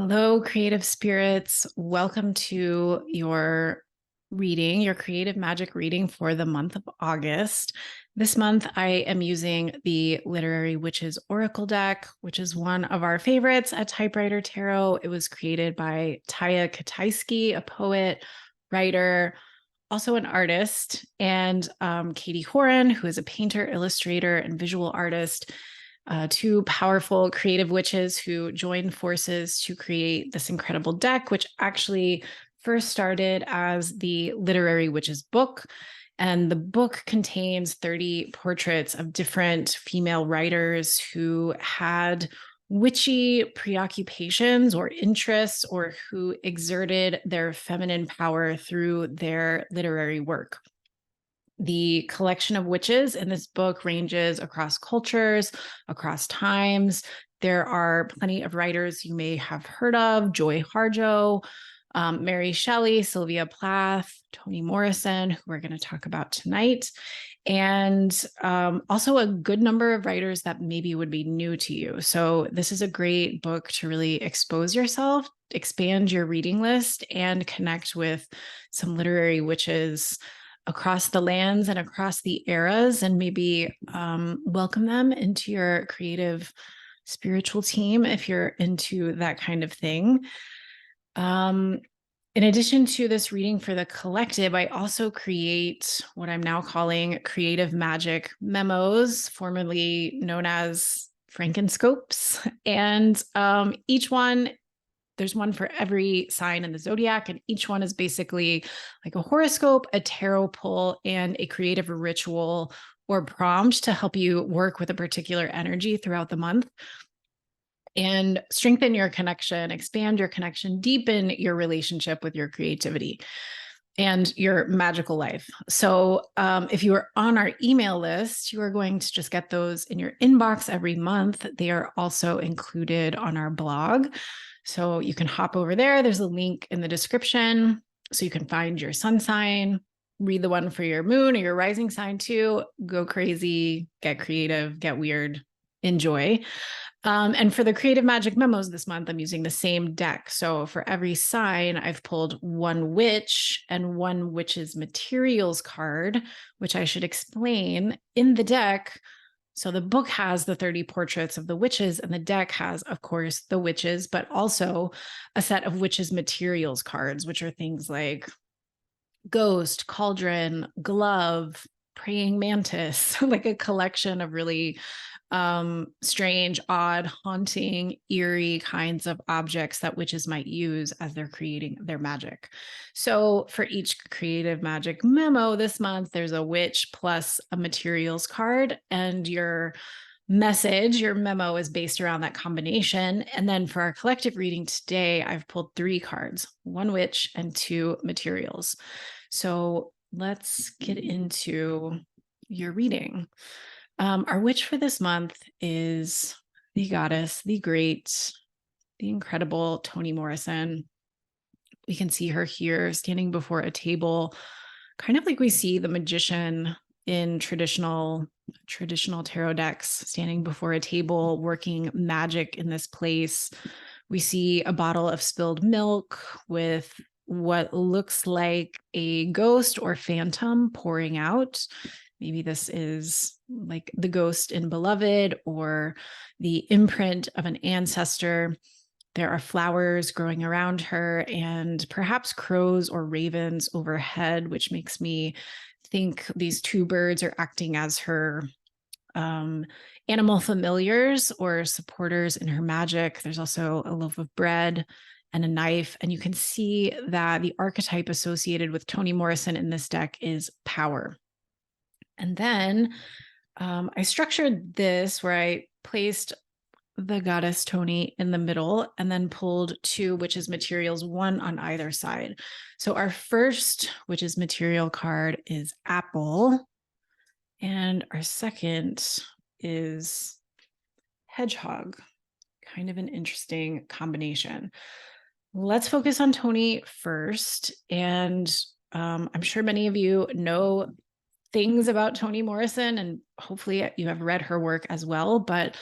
Hello, creative spirits. Welcome to your reading, your creative magic reading for the month of August. This month, I am using the Literary Witches Oracle deck, which is one of our favorites at Typewriter Tarot. It was created by Taya Kataisky, a poet, writer, also an artist, and Katie Horan, who is a painter, illustrator, and visual artist. Two powerful creative witches who joined forces to create this incredible deck, which actually first started as the Literary Witches book. And the book contains 30 portraits of different female writers who had witchy preoccupations or interests, or who exerted their feminine power through their literary work. The collection of witches in this book ranges across cultures, across times. There are plenty of writers you may have heard of: Joy Harjo, Mary Shelley, Sylvia Plath, Toni Morrison, who we're going to talk about tonight, and also a good number of writers that maybe would be new to you. So this is a great book to really expose yourself, expand your reading list, and connect with some literary witches across the lands and across the eras, and maybe welcome them into your creative spiritual team if you're into that kind of thing. In addition to this reading for the collective, I also create what I'm now calling Creative Magic Memos, formerly known as Frankenscopes. And each one, there's one for every sign in the zodiac, and each one is basically like a horoscope, a tarot pull, and a creative ritual or prompt to help you work with a particular energy throughout the month and strengthen your connection, expand your connection, deepen your relationship with your creativity and your magical life. So if you are on our email list, you are going to just get those in your inbox every month. They are also included on our blog. So you can hop over there. There's a link in the description so you can find your sun sign, read the one for your moon or your rising sign too. Go crazy, get creative, get weird, enjoy. And for the Creative Magic Memos this month, I'm using the same deck. So for every sign, I've pulled one witch and one witch's materials card, which I should explain in the deck. So the book has the 30 portraits of the witches, and the deck has, of course, the witches, but also a set of witches materials cards, which are things like ghost, cauldron, glove, praying mantis, like a collection of really strange, odd, haunting, eerie kinds of objects that witches might use as they're creating their magic. So for each creative magic memo this month, there's a witch plus a materials card, and your message, your memo, is based around that combination. And then for our collective reading today, I've pulled 3 cards, 1 witch and 2 materials. So let's get into your reading. Our witch for this month is the goddess, the great, the incredible Toni Morrison. We can see her here standing before a table, kind of like we see the magician in traditional tarot decks, standing before a table, working magic in this place. We see a bottle of spilled milk with what looks like a ghost or phantom pouring out. Maybe this is like the ghost in Beloved or the imprint of an ancestor. There are flowers growing around her and perhaps crows or ravens overhead, which makes me think these 2 birds are acting as her animal familiars or supporters in her magic. There's also a loaf of bread and a knife. And you can see that the archetype associated with Toni Morrison in this deck is power. And then I structured this where I placed the goddess Toni in the middle and then pulled 2 witches materials, 1 on either side. So our first witches material card is apple, and our second is hedgehog. Kind of an interesting combination. Let's focus on Toni first. And I'm sure many of you know things about Toni Morrison, and hopefully you have read her work as well. But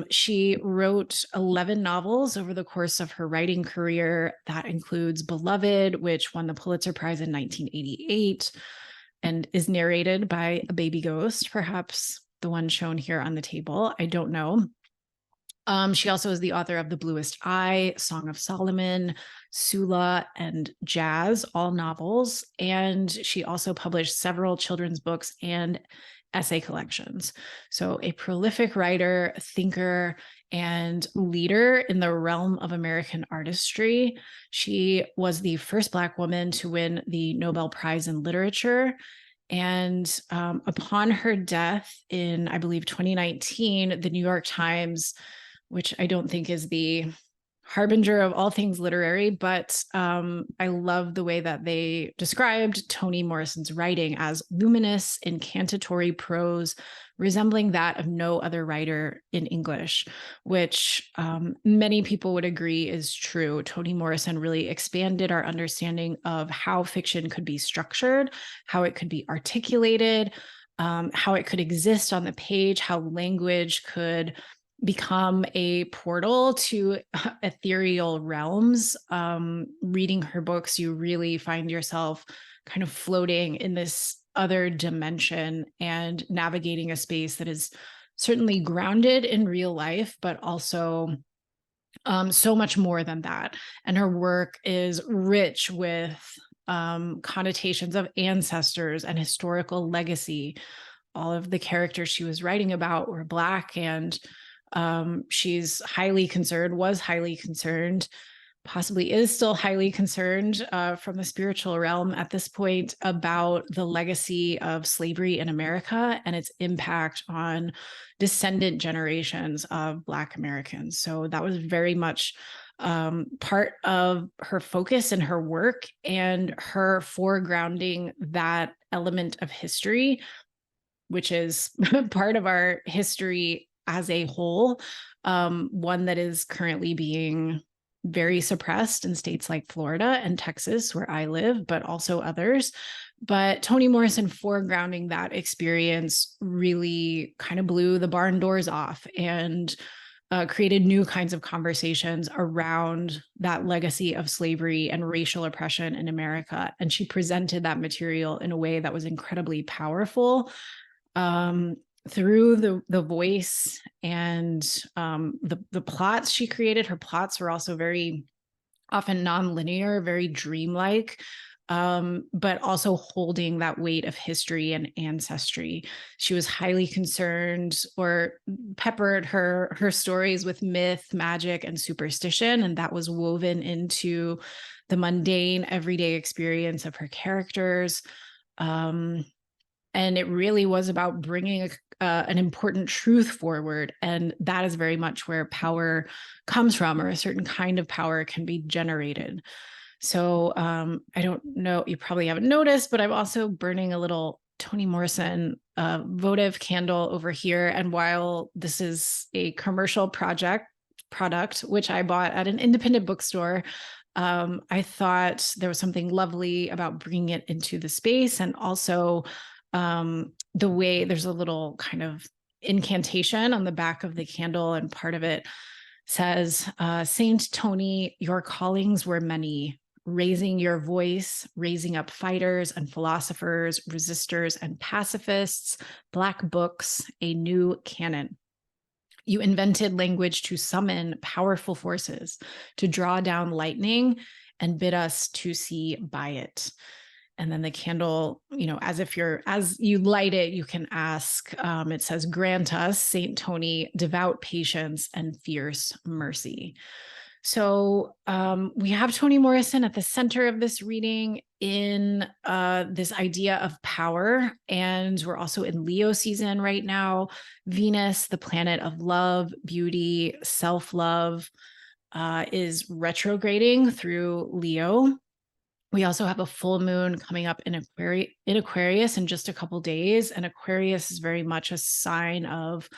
She wrote 11 novels over the course of her writing career. That includes Beloved, which won the Pulitzer Prize in 1988 and is narrated by a baby ghost, perhaps the one shown here on the table. I don't know. She also is the author of The Bluest Eye, Song of Solomon, Sula, and Jazz, all novels. And she also published several children's books and essay collections. So, a prolific writer, thinker, and leader in the realm of American artistry. She was the first Black woman to win the Nobel Prize in Literature. And upon her death in, I believe, 2019, the New York Times, which I don't think is the harbinger of all things literary, but I love the way that they described Toni Morrison's writing as luminous, incantatory prose, resembling that of no other writer in English, which many people would agree is true. Toni Morrison really expanded our understanding of how fiction could be structured, how it could be articulated, how it could exist on the page, how language could become a portal to ethereal realms. Reading her books, you really find yourself kind of floating in this other dimension and navigating a space that is certainly grounded in real life, but also so much more than that. And her work is rich with connotations of ancestors and historical legacy. All of the characters she was writing about were Black, and she's was highly concerned, possibly is still highly concerned from the spiritual realm at this point about the legacy of slavery in America and its impact on descendant generations of Black Americans. So that was very much part of her focus in her work and her foregrounding that element of history, which is part of our history as a whole, one that is currently being very suppressed in states like Florida and Texas, where I live, but also others. But Toni Morrison foregrounding that experience really kind of blew the barn doors off and created new kinds of conversations around that legacy of slavery and racial oppression in America. And she presented that material in a way that was incredibly powerful. Through the voice and the plots she created. Her plots were also very often nonlinear, very dreamlike, but also holding that weight of history and ancestry. She was highly concerned, or peppered her stories with myth, magic, and superstition, and that was woven into the mundane, everyday experience of her characters. And it really was about bringing an important truth forward. And that is very much where power comes from, or a certain kind of power can be generated. So I don't know, you probably haven't noticed, but I'm also burning a little Toni Morrison votive candle over here. And while this is a commercial product, which I bought at an independent bookstore, I thought there was something lovely about bringing it into the space. And also the way there's a little kind of incantation on the back of the candle, and part of it says, Saint Toni, your callings were many, raising your voice, raising up fighters and philosophers, resistors and pacifists, Black books, a new canon. You invented language to summon powerful forces, to draw down lightning and bid us to see by it. And then the candle, as you light it, you can ask, it says, grant us, Saint Toni, devout patience and fierce mercy. So we have Toni Morrison at the center of this reading in this idea of power. And we're also in Leo season right now. Venus, the planet of love, beauty, self-love, is retrograding through Leo. We also have a full moon coming up in Aquarius in just a couple days. And Aquarius is very much a sign of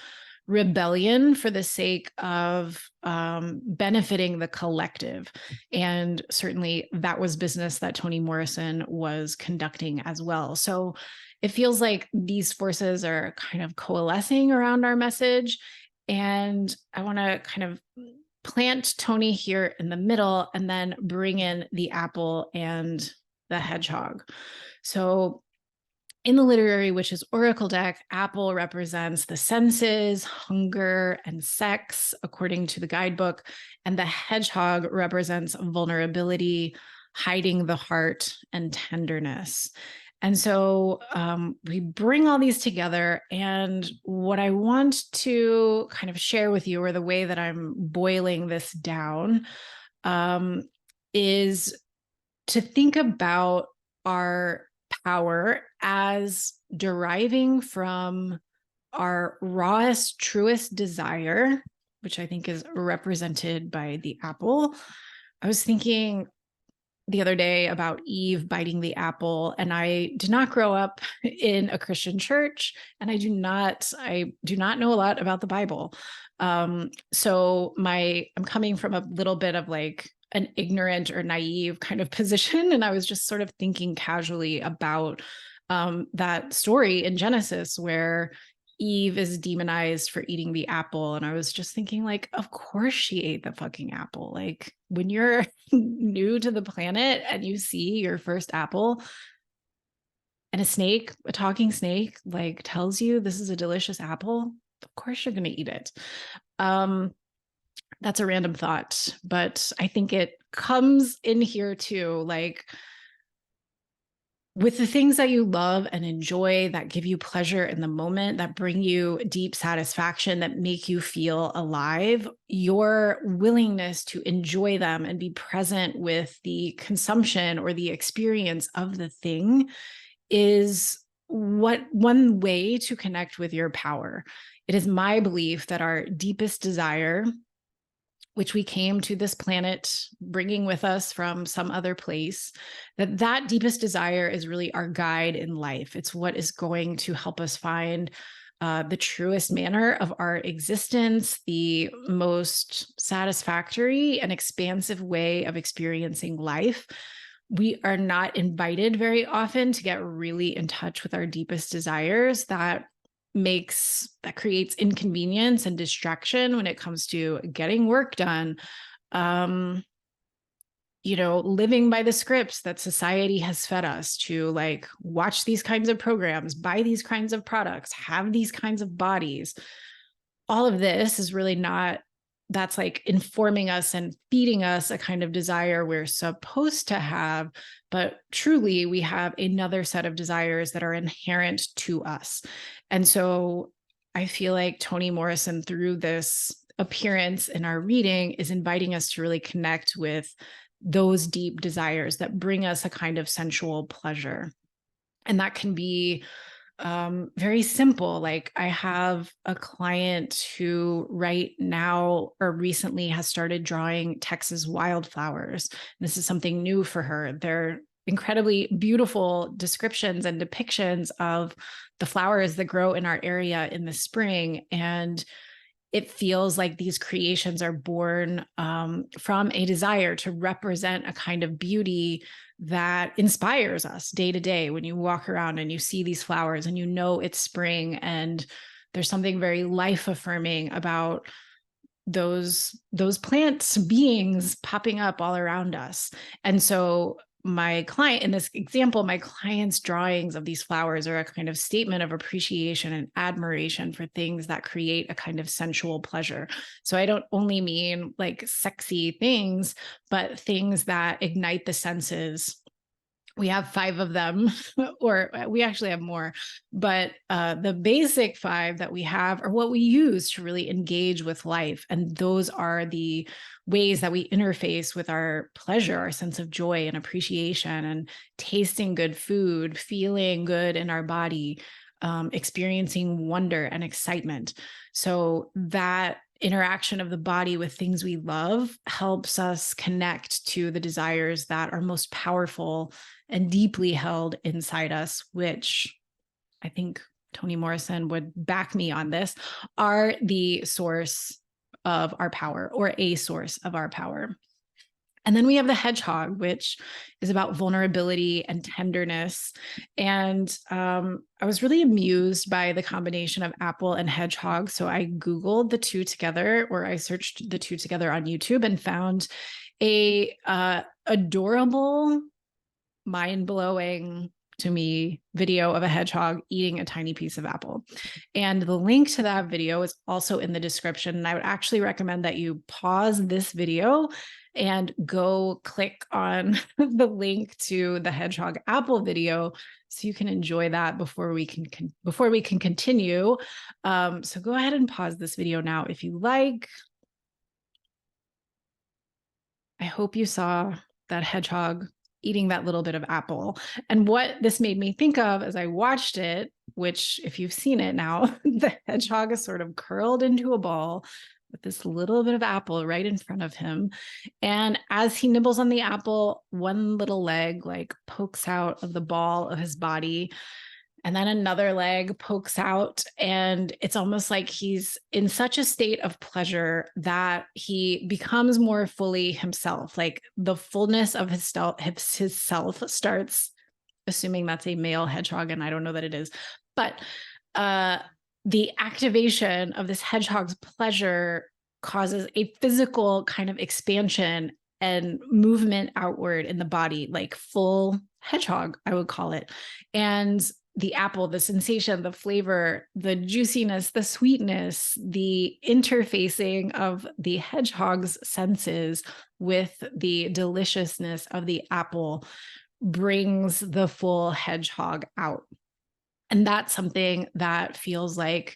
rebellion for the sake of benefiting the collective. And certainly that was business that Toni Morrison was conducting as well. So it feels like these forces are kind of coalescing around our message. And I want to kind of plant Toni here in the middle and then bring in the apple and the hedgehog. So in the literary witches oracle deck, apple represents the senses, hunger, and sex, according to the guidebook. And the hedgehog represents vulnerability, hiding the heart, and tenderness. And so we bring all these together. And what I want to kind of share with you, or the way that I'm boiling this down, is to think about our power as deriving from our rawest, truest desire, which I think is represented by the apple. I was thinking the other day about Eve biting the apple, and I did not grow up in a Christian church, and I do not know a lot about the Bible. So I'm coming from a little bit of like an ignorant or naive kind of position. And I was just sort of thinking casually about that story in Genesis where Eve is demonized for eating the apple. And I was just thinking, like, of course she ate the fucking apple. Like, when you're new to the planet and you see your first apple and a talking snake, like tells you this is a delicious apple, of course you're going to eat it. That's a random thought, but I think it comes in here too. Like, with the things that you love and enjoy, that give you pleasure in the moment, that bring you deep satisfaction, that make you feel alive, your willingness to enjoy them and be present with the consumption or the experience of the thing is one way to connect with your power. It is my belief that our deepest desire, which we came to this planet bringing with us from some other place, that deepest desire is really our guide in life. It's what is going to help us find the truest manner of our existence, the most satisfactory and expansive way of experiencing life. We are not invited very often to get really in touch with our deepest desires. That creates inconvenience and distraction when it comes to getting work done, living by the scripts that society has fed us to, like, watch these kinds of programs, buy these kinds of products, have these kinds of bodies. All of this is really not, that's like informing us and feeding us a kind of desire we're supposed to have, but truly we have another set of desires that are inherent to us. And so I feel like Toni Morrison, through this appearance in our reading, is inviting us to really connect with those deep desires that bring us a kind of sensual pleasure. And that can be very simple. Like, I have a client who right now or recently has started drawing Texas wildflowers. This is something new for her. They're incredibly beautiful descriptions and depictions of the flowers that grow in our area in the spring. And it feels like these creations are born from a desire to represent a kind of beauty that inspires us day to day. When you walk around and you see these flowers and you know it's spring, and there's something very life affirming about those plants, beings popping up all around us. And so my client, in this example, my client's drawings of these flowers are a kind of statement of appreciation and admiration for things that create a kind of sensual pleasure. So I don't only mean like sexy things, but things that ignite the senses. We have 5 of them, or we actually have more, but the basic 5 that we have are what we use to really engage with life. And those are the ways that we interface with our pleasure, our sense of joy and appreciation, and tasting good food, feeling good in our body, experiencing wonder and excitement. So that interaction of the body with things we love helps us connect to the desires that are most powerful and deeply held inside us, which I think Toni Morrison would back me on this, are the source of our power, or a source of our power. And then we have the hedgehog, which is about vulnerability and tenderness. And I was really amused by the combination of apple and hedgehog. So I Googled the two together, or I searched the two together on YouTube and found a adorable, mind-blowing to me video of a hedgehog eating a tiny piece of apple. And the link to that video is also in the description. And I would actually recommend that you pause this video and go click on the link to the hedgehog apple video so you can enjoy that before we can continue. So go ahead and pause this video now if you like. I hope you saw that hedgehog eating that little bit of apple. And what this made me think of as I watched it, which if you've seen it now, the hedgehog is sort of curled into a ball with this little bit of apple right in front of him. And as he nibbles on the apple, one little leg like pokes out of the ball of his body. And then another leg pokes out, and it's almost like he's in such a state of pleasure that he becomes more fully himself. Like the fullness of his self starts, assuming that's a male hedgehog, and I don't know that it is, but the activation of this hedgehog's pleasure causes a physical kind of expansion and movement outward in the body, like full hedgehog, I would call it. And the apple, the sensation, the flavor, the juiciness, the sweetness, the interfacing of the hedgehog's senses with the deliciousness of the apple brings the full hedgehog out. And that's something that feels like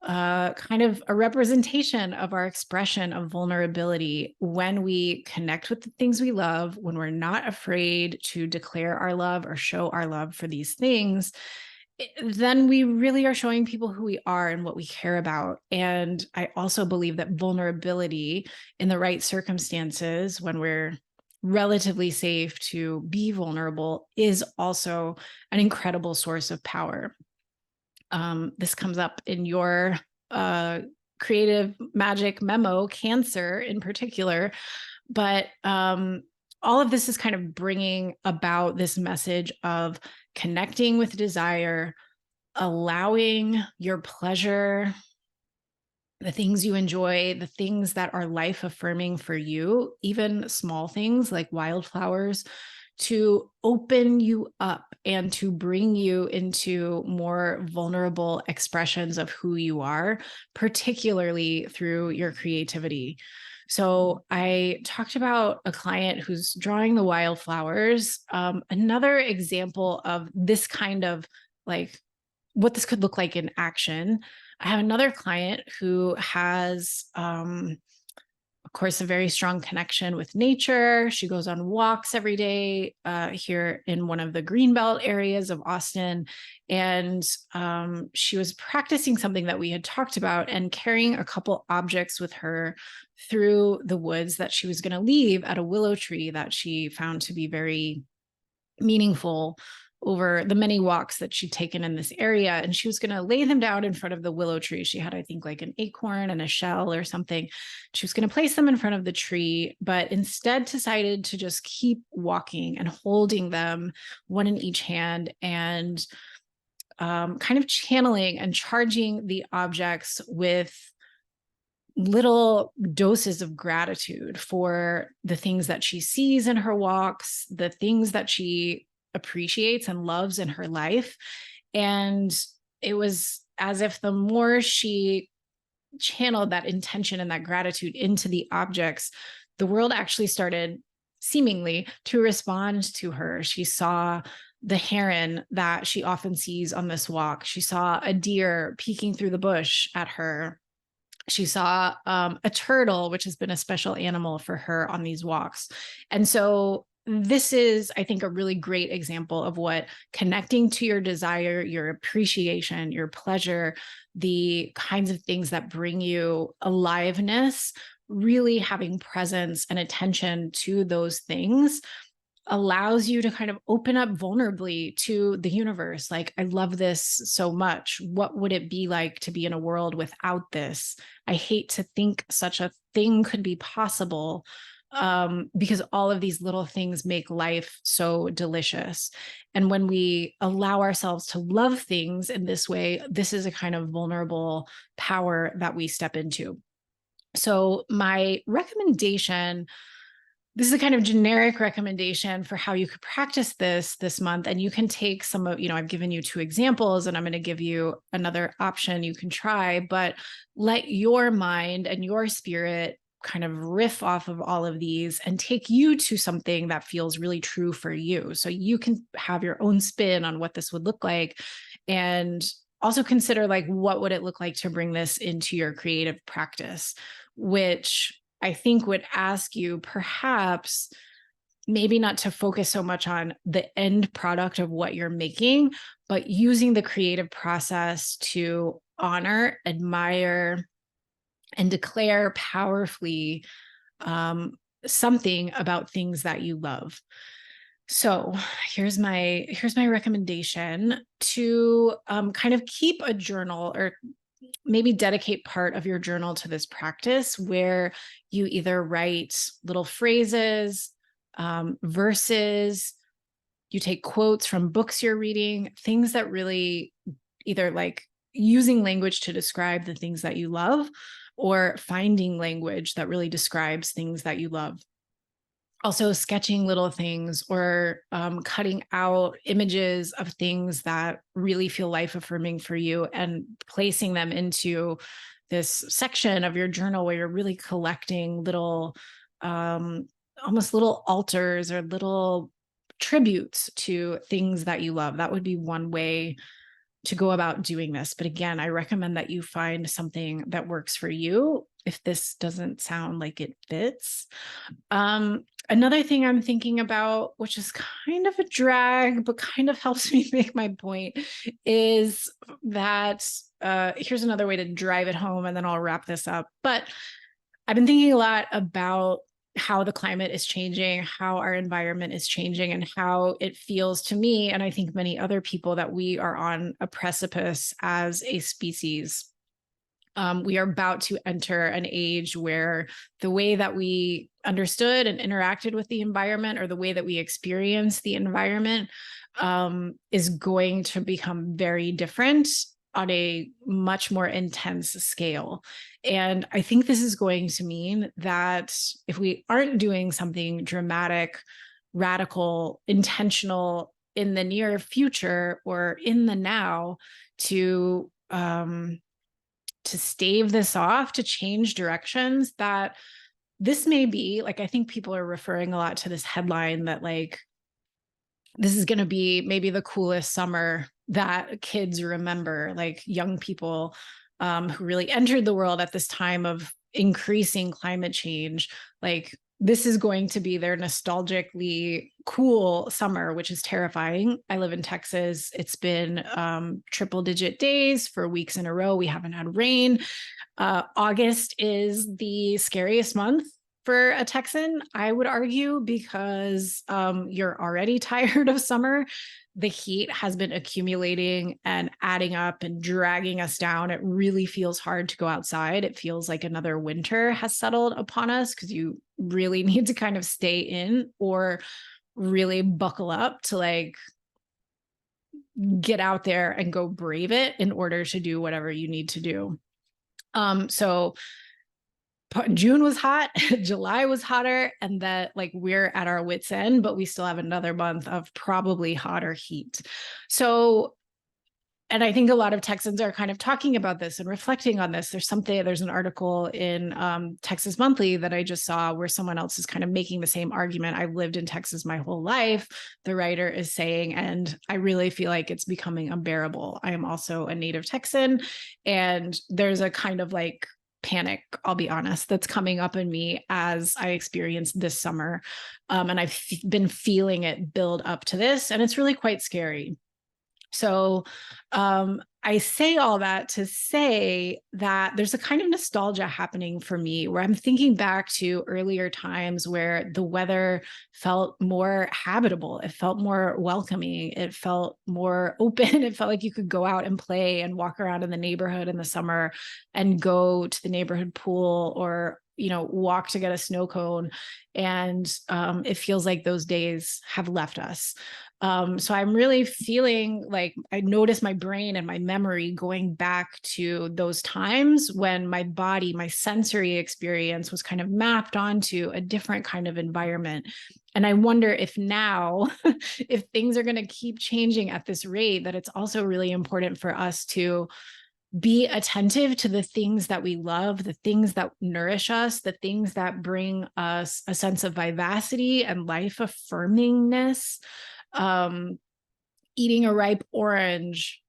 kind of a representation of our expression of vulnerability when we connect with the things we love, when we're not afraid to declare our love or show our love for these things. Then we really are showing people who we are and what we care about. And I also believe that vulnerability in the right circumstances, when we're relatively safe to be vulnerable, is also an incredible source of power. This comes up in your creative magic memo, Cancer in particular. But all of this is kind of bringing about this message of connecting with desire, allowing your pleasure, the things you enjoy, the things that are life affirming for you, even small things like wildflowers, to open you up and to bring you into more vulnerable expressions of who you are, particularly through your creativity. So I talked about a client who's drawing the wildflowers. Another example of this kind of like what this could look like in action. I have another client who has, of course, a very strong connection with nature. She goes on walks every day here in one of the Greenbelt areas of Austin. And she was practicing something that we had talked about and carrying a couple objects with her through the woods that she was going to leave at a willow tree that she found to be very meaningful over the many walks that she'd taken in this area. And she was going to lay them down in front of the willow tree. She had, I think, like an acorn and a shell or something. She was going to place them in front of the tree, but instead decided to just keep walking and holding them, one in each hand, and kind of channeling and charging the objects with little doses of gratitude for the things that she sees in her walks, the things that she appreciates and loves in her life. And it was as if the more she channeled that intention and that gratitude into the objects, the world actually started seemingly to respond to her. She saw the heron that she often sees on this walk. She saw a deer peeking through the bush at her. She saw a turtle, which has been a special animal for her on these walks. And so this is, I think, a really great example of what connecting to your desire, your appreciation, your pleasure, the kinds of things that bring you aliveness, really having presence and attention to those things allows you to kind of open up vulnerably to the universe. Like, I love this so much. What would it be like to be in a world without this? I hate to think such a thing could be possible. because all of these little things make life so delicious. And when we allow ourselves to love things in this way, this is a kind of vulnerable power that we step into. So my recommendation, this is a kind of generic recommendation for how you could practice this month. And you can take some of, I've given you 2 examples, and I'm going to give you another option you can try, but let your mind and your spirit kind of riff off of all of these and take you to something that feels really true for you. So you can have your own spin on what this would look like. And also consider, like, what would it look like to bring this into your creative practice, which I think would ask you perhaps maybe not to focus so much on the end product of what you're making, but using the creative process to honor, admire, and declare powerfully something about things that you love. So here's my recommendation to kind of keep a journal, or maybe dedicate part of your journal to this practice, where you either write little phrases, verses, you take quotes from books you're reading, things that really either like using language to describe the things that you love, or finding language that really describes things that you love. Also sketching little things, or cutting out images of things that really feel life affirming for you and placing them into this section of your journal where you're really collecting little, almost little altars or little tributes to things that you love. That would be one way to go about doing this. But again, I recommend that you find something that works for you if this doesn't sound like it fits. Another thing I'm thinking about, which is kind of a drag, but kind of helps me make my point, is that here's another way to drive it home, and then I'll wrap this up. But I've been thinking a lot about how the climate is changing, how our environment is changing, and how it feels to me, and I think many other people, that we are on a precipice as a species. We are about to enter an age where the way that we understood and interacted with the environment, or the way that we experience the environment, is going to become very different on a much more intense scale. And I think this is going to mean that if we aren't doing something dramatic, radical, intentional in the near future or in the now to stave this off, to change directions, that this may be, like, I think people are referring a lot to this headline that, like, this is going to be maybe the coolest summer that kids remember, like young people who really entered the world at this time of increasing climate change. Like, this is going to be their nostalgically cool summer, which is terrifying. I live in Texas. It's been triple digit days for weeks in a row. We haven't had rain. August is the scariest month for a Texan, I would argue, because you're already tired of summer. The heat has been accumulating and adding up and dragging us down. It really feels hard to go outside. It feels like another winter has settled upon us, because you really need to kind of stay in or really buckle up to, like, get out there and go brave it in order to do whatever you need to do. So June was hot, July was hotter, and that, like, we're at our wits' end, but we still have another month of probably hotter heat. So, and I think a lot of Texans are kind of talking about this and reflecting on this. There's an article in Texas Monthly that I just saw where someone else is kind of making the same argument. I've lived in Texas my whole life, the writer is saying, and I really feel like it's becoming unbearable. I am also a native Texan, and there's a kind of like panic, I'll be honest, that's coming up in me as I experienced this summer. And I've been feeling it build up to this, and it's really quite scary. So I say all that to say that there's a kind of nostalgia happening for me, where I'm thinking back to earlier times where the weather felt more habitable. It felt more welcoming. It felt more open. It felt like you could go out and play and walk around in the neighborhood in the summer and go to the neighborhood pool, or walk to get a snow cone, and it feels like those days have left us. So I'm really feeling like I notice my brain and my memory going back to those times when my body, my sensory experience was kind of mapped onto a different kind of environment. And I wonder if now, if things are going to keep changing at this rate, that it's also really important for us to be attentive to the things that we love, the things that nourish us, the things that bring us a sense of vivacity and life affirmingness. Eating a ripe orange,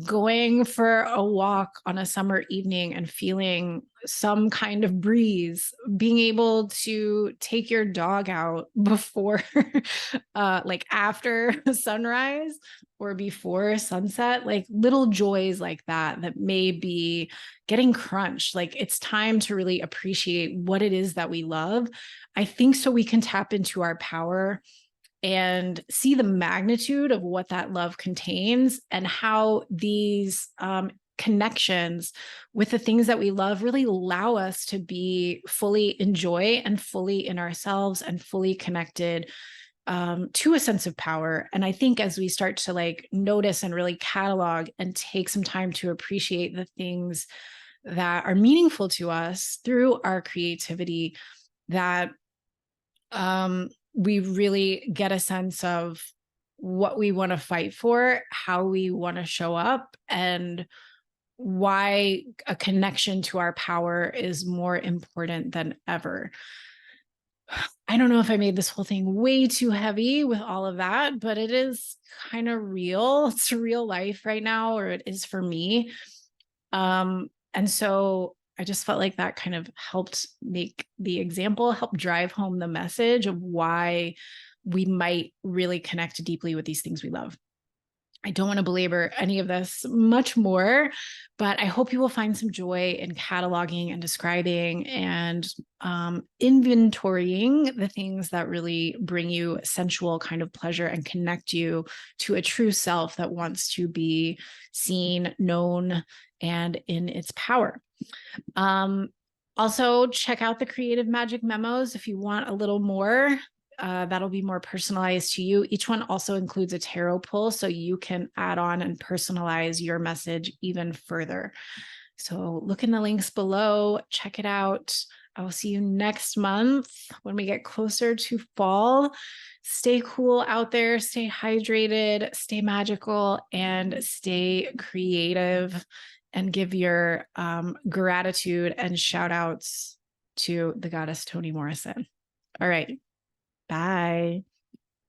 going for a walk on a summer evening and feeling some kind of breeze, being able to take your dog out before, like after sunrise or before sunset, like little joys like that may be getting crunched. Like it's time to really appreciate what it is that we love. I think so we can tap into our power and see the magnitude of what that love contains, and how these connections with the things that we love really allow us to be fully enjoy and fully in ourselves and fully connected to a sense of power. And I think as we start to like notice and really catalog and take some time to appreciate the things that are meaningful to us through our creativity, that we really get a sense of what we want to fight for, how we want to show up, and why a connection to our power is more important than ever. I don't know if I made this whole thing way too heavy with all of that, but it is kind of real. It's real life right now, or it is for me. And so I just felt like that kind of helped make the example, help drive home the message of why we might really connect deeply with these things we love. I don't want to belabor any of this much more, but I hope you will find some joy in cataloging and describing and inventorying the things that really bring you sensual kind of pleasure and connect you to a true self that wants to be seen, known, and in its power. Also, check out the Creative Magic Memos if you want a little more. That'll be more personalized to you. Each one also includes a tarot pull, so you can add on and personalize your message even further. So look in the links below, check it out. I will see you next month when we get closer to fall. Stay cool out there, stay hydrated, stay magical, and stay creative, and give your gratitude and shout outs to the goddess Toni Morrison. All right. Bye.